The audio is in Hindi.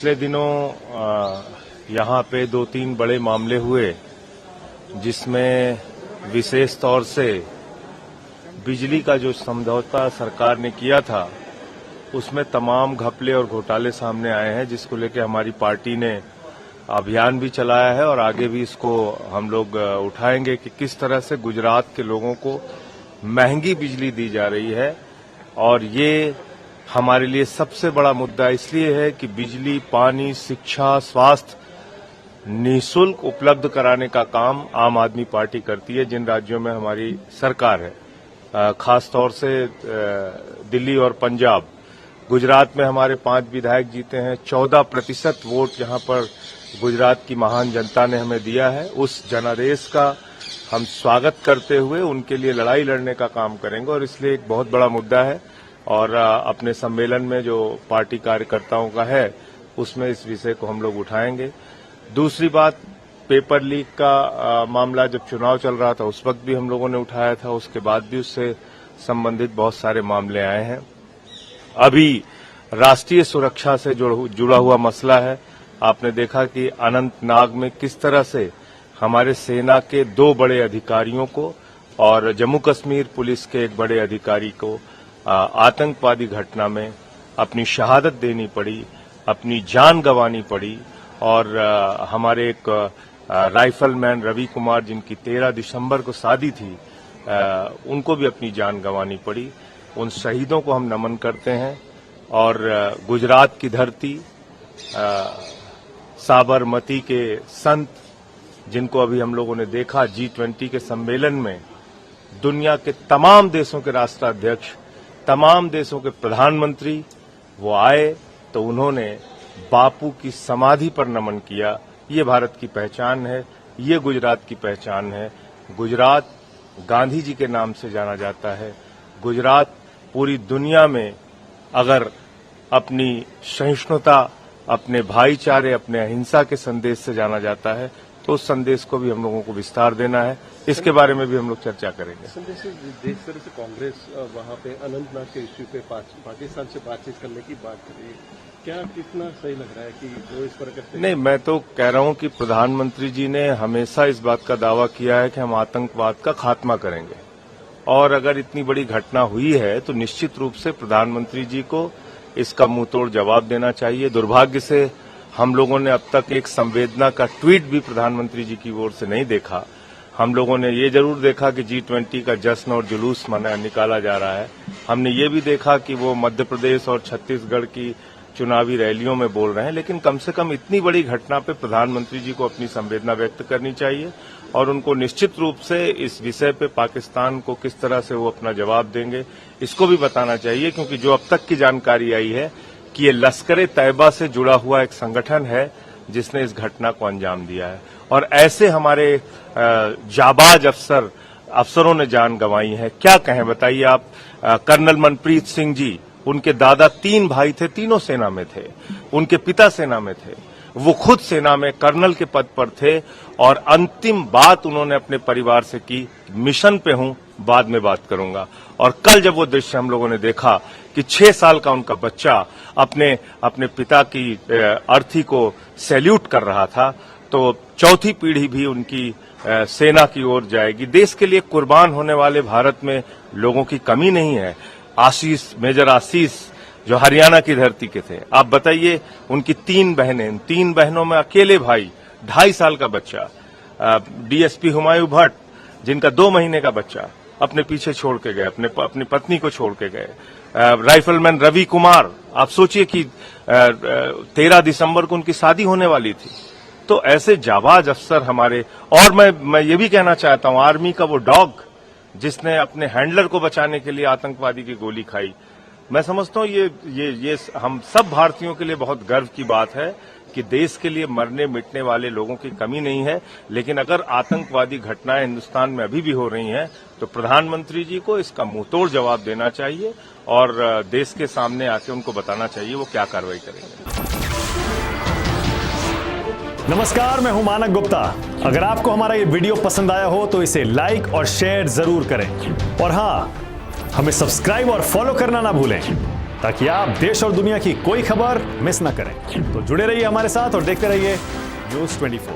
पिछले दिनों यहाँ पे 2-3 बड़े मामले हुए जिसमें विशेष तौर से बिजली का जो समझौता सरकार ने किया था उसमें तमाम घपले और घोटाले सामने आए हैं, जिसको लेकर हमारी पार्टी ने अभियान भी चलाया है और आगे भी इसको हम लोग उठाएंगे कि किस तरह से गुजरात के लोगों को महंगी बिजली दी जा रही है। और ये हमारे लिए सबसे बड़ा मुद्दा इसलिए है कि बिजली, पानी, शिक्षा, स्वास्थ्य निःशुल्क उपलब्ध कराने का काम आम आदमी पार्टी करती है जिन राज्यों में हमारी सरकार है, खास तौर से दिल्ली और पंजाब। गुजरात में हमारे 5 विधायक जीते हैं, 14% वोट जहां पर गुजरात की महान जनता ने हमें दिया है। उस जनादेश का हम स्वागत करते हुए उनके लिए लड़ाई लड़ने का काम करेंगे और इसलिए एक बहुत बड़ा मुद्दा है और अपने सम्मेलन में जो पार्टी कार्यकर्ताओं का है उसमें इस विषय को हम लोग उठाएंगे। दूसरी बात, पेपर लीक का मामला जब चुनाव चल रहा था उस वक्त भी हम लोगों ने उठाया था, उसके बाद भी उससे संबंधित बहुत सारे मामले आए हैं। अभी राष्ट्रीय सुरक्षा से जुड़ा हुआ मसला है। आपने देखा कि अनंतनाग में किस तरह से हमारे सेना के 2 बड़े अधिकारियों को और जम्मू कश्मीर पुलिस के एक बड़े अधिकारी को आतंकवादी घटना में अपनी शहादत देनी पड़ी, अपनी जान गंवानी पड़ी। और हमारे एक राइफलमैन रवि कुमार जिनकी 13 दिसंबर को शादी थी, उनको भी अपनी जान गंवानी पड़ी। उन शहीदों को हम नमन करते हैं और गुजरात की धरती, साबरमती के संत जिनको अभी हम लोगों ने देखा G20 के सम्मेलन में, दुनिया के तमाम देशों के राष्ट्राध्यक्ष, तमाम देशों के प्रधानमंत्री वो आए तो उन्होंने बापू की समाधि पर नमन किया। ये भारत की पहचान है, ये गुजरात की पहचान है। गुजरात गांधी जी के नाम से जाना जाता है। गुजरात पूरी दुनिया में अगर अपनी सहिष्णुता, अपने भाईचारे, अपने अहिंसा के संदेश से जाना जाता है तो उस संदेश को भी हम लोगों को विस्तार देना है। इसके बारे में भी हम लोग चर्चा करेंगे। जिस तरह से कांग्रेस वहां पे अनंतनाग के इश्यू पे पाकिस्तान से बातचीत करने की बात कर रही है, क्या कितना सही लग रहा है कि वो इस पर करते हैं? नहीं, मैं तो कह रहा हूं कि प्रधानमंत्री जी ने हमेशा इस बात का दावा किया है कि हम आतंकवाद का खात्मा करेंगे और अगर इतनी बड़ी घटना हुई है तो निश्चित रूप से प्रधानमंत्री जी को इसका मुंहतोड़ जवाब देना चाहिए। दुर्भाग्य से हम लोगों ने अब तक एक संवेदना का ट्वीट भी प्रधानमंत्री जी की ओर से नहीं देखा। हम लोगों ने ये जरूर देखा कि G20 का जश्न और जुलूस निकाला जा रहा है। हमने ये भी देखा कि वो मध्य प्रदेश और छत्तीसगढ़ की चुनावी रैलियों में बोल रहे हैं, लेकिन कम से कम इतनी बड़ी घटना पे प्रधानमंत्री जी को अपनी संवेदना व्यक्त करनी चाहिए और उनको निश्चित रूप से इस विषय पे पाकिस्तान को किस तरह से वो अपना जवाब देंगे इसको भी बताना चाहिए, क्योंकि जो अब तक की जानकारी आई है कि ये लश्कर-ए-तैयबा से जुड़ा हुआ एक संगठन है जिसने इस घटना को अंजाम दिया है और ऐसे हमारे जाबाज अफसरों ने जान गंवाई है। क्या कहें बताइए आप। कर्नल मनप्रीत सिंह जी, उनके दादा 3 भाई थे, तीनों सेना में थे, उनके पिता सेना में थे, वो खुद सेना में कर्नल के पद पर थे और अंतिम बात उन्होंने अपने परिवार से की, मिशन पे हूं, बाद में बात करूंगा। और कल जब वो दृश्य हम लोगों ने देखा कि 6 साल का उनका बच्चा अपने पिता की अर्थी को सैल्यूट कर रहा था, तो चौथी पीढ़ी भी उनकी सेना की ओर जाएगी। देश के लिए कुर्बान होने वाले भारत में लोगों की कमी नहीं है। मेजर आशीष जो हरियाणा की धरती के थे, आप बताइए, उनकी 3 बहनें, 3 बहनों में अकेले भाई, 2.5 साल का बच्चा, डीएसपी हुमायूं भट्ट जिनका 2 महीने का बच्चा अपने पीछे छोड़ के गए, अपनी पत्नी को छोड़ के गए, राइफलमैन रवि कुमार, आप सोचिए कि 13 दिसंबर को उनकी शादी होने वाली थी। तो ऐसे जाबाज अफसर हमारे, और मैं ये भी कहना चाहता हूं, आर्मी का वो डॉग जिसने अपने हैंडलर को बचाने के लिए आतंकवादी की गोली खाई, मैं समझता हूं ये हम सब भारतीयों के लिए बहुत गर्व की बात है कि देश के लिए मरने मिटने वाले लोगों की कमी नहीं है। लेकिन अगर आतंकवादी घटनाएं हिंदुस्तान में अभी भी हो रही हैं तो प्रधानमंत्री जी को इसका मुंहतोड़ जवाब देना चाहिए और देश के सामने आके उनको बताना चाहिए वो क्या कार्रवाई करेंगे। नमस्कार, मैं हूं मानक गुप्ता। अगर आपको हमारा ये वीडियो पसंद आया हो तो इसे लाइक और शेयर जरूर करें और हां, हमें सब्सक्राइब और फॉलो करना ना भूलें ताकि आप देश और दुनिया की कोई खबर मिस ना करें। तो जुड़े रहिए हमारे साथ और देखते रहिए News 24।